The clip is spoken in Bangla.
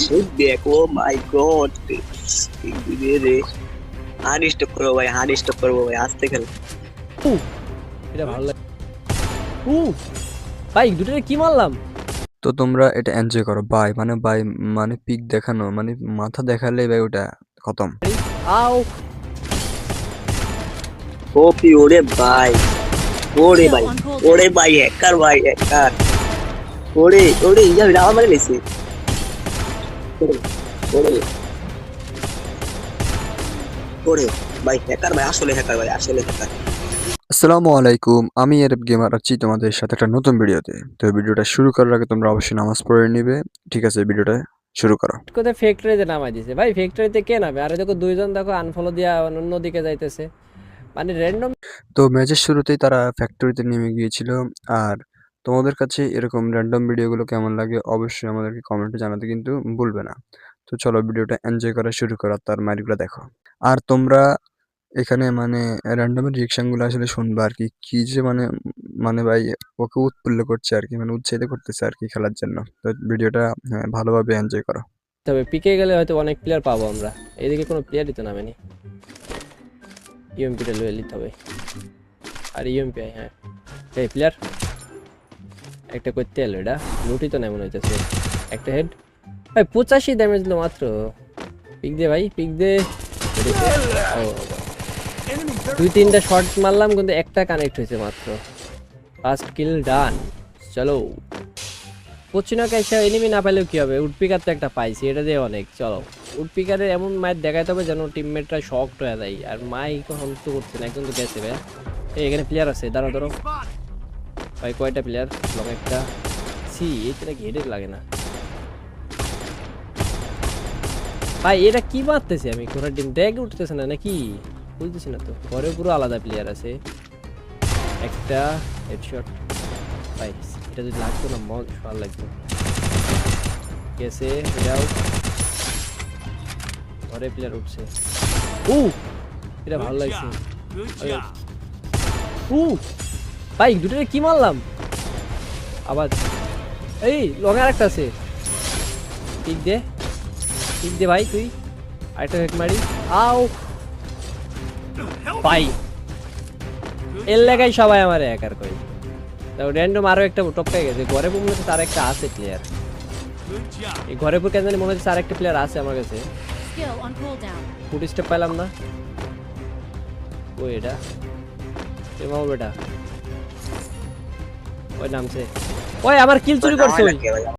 শুট ব্যাক, ও মাই গড রে। হার্ড স্টপ করবো ভাই, হার্ড স্টপ করবো ভাই, আস্তে খেল। এটা ভালো লাগে। ভাই দুটোরে কি মারলাম? তো তোমরা এটা এনজয় করো বাই মানে পিক দেখানো মানে মাথা দেখালে ভাই ওটা খতম। আও ওপি, ওরে ভাই, ওরে ভাই, ওরে ভাই হ্যাকার, ভাই হ্যাকার। ওরে ওরে ইয়া রাওয়া মারে লেছে। ওরে ওরে ওরে ভাই হ্যাকার, ভাই আসলে হ্যাকার, ভাই আসলে হ্যাকার। আসসালামু আলাইকুম, আমি এরব গেমার আছি তোমাদের সাথে একটা নতুন ভিডিওতে। তো ভিডিওটা শুরু করার আগে তোমরা অবশ্যই নামাজ পড়ে নিবে। ঠিক আছে, ভিডিওটা শুরু করো। কোথায় ফ্যাক্টরিতে নামাই দিছে ভাই, ফ্যাক্টরিতে কে নামে? আরে দেখো দুইজন দেখো আনফলো দিয়া অন্যদিকে যাইতেছে, মানে র্যান্ডম। তো ম্যাচের শুরুতেই তারা ফ্যাক্টরিতে নেমে গিয়েছিল। আর তোমাদের কাছে এরকম র্যান্ডম ভিডিওগুলো কেমন লাগে অবশ্যই আমাদেরকে কমেন্টে জানাতে কিন্তু ভুলবে না। তো চলো ভিডিওটা এনজয় করা শুরু করো, তার মারিগুলো দেখো। আর তোমরা এখানে মানে র্যান্ডমের রিঅ্যাকশনগুলো আসলে শুনবা আর কি, কি যে মানে মানে ভাই ওকে উৎফুল্ল করছে আর কি, মানে উৎসাহিত করতেছে আর কি খেলার জন্য। তো ভিডিওটা ভালোভাবে এনজয় করো। তবে পিকে গেলে হয়তো অনেক প্লেয়ার পাবো আমরা, এদিকে কোনো প্লেয়ারই তো নামেনি। ইউএমপিটা লয়ে নিতে হবে। আর ইউএমপি হ্যাঁ, এই প্লেয়ার একটা করতে এলো, এটা লুটি তো নেমন হইতেছে। একটা হেড ভাই 85 ড্যামেজ দিল মাত্র। পিক দে ভাই, পিক দে। ও, দুই তিনটা শট মারলাম কিন্তু একটা কানেক্ট হয়েছে মাত্র। ফার্স্ট কিল ডান। চলো পশ্চিনা কাইসা এনিমি না পাইলেও কি হবে, উডপিকার তো একটা পাইছি, এটা দিয়ে অনেক। চলো উডপিকারে এমন মাইট দেখাইতে হবে যেন টিমমেটরা শকড হয়ে যায়। আর মাই কখন তো করছে না, একদম তো গেছে ভাই। এই এখানে প্লেয়ার আছে, দাঁড়ো দাঁড়ো ভাই। কয়টা প্লেয়ার? লং একটা সি, এটা নাকি হেডের লাগে না ভাই। এটা কি মারতেছে আমি, কোন টিম ড্যাগ উঠতেছে না নাকি বুঝতেছি না তো। ঘরে পুরো আলাদা প্লেয়ার আছে। একটা হেডশট ভাই, এটা যদি লাগতো না মন ভালো লাগতো। কেসে যাও, ঘরে প্লেয়ার উঠছে। এটা ভালো লাগছে। ভাই দুটোরে কি মারলাম আবার। এই লং আর একটা আছে, পিক দে, পিক দে ভাই তুই। আরেকটা হেড মারি। আও ভাই, এর লাগাই সবাই আমার একার কই। তো র্যান্ডম আরো একটা টপকাই গেছে। ঘরে মনে হচ্ছে তার একটা আছে প্লেয়ার। এই ঘরে পুর কেন জানি মনে হচ্ছে আর একটা প্লেয়ার আছে আমার কাছে। ফুট স্টেপ পাইলাম না। ও এটা এমাও বেটা, ওই নামছে। ওই আমার কিল চুরি করছে ওই।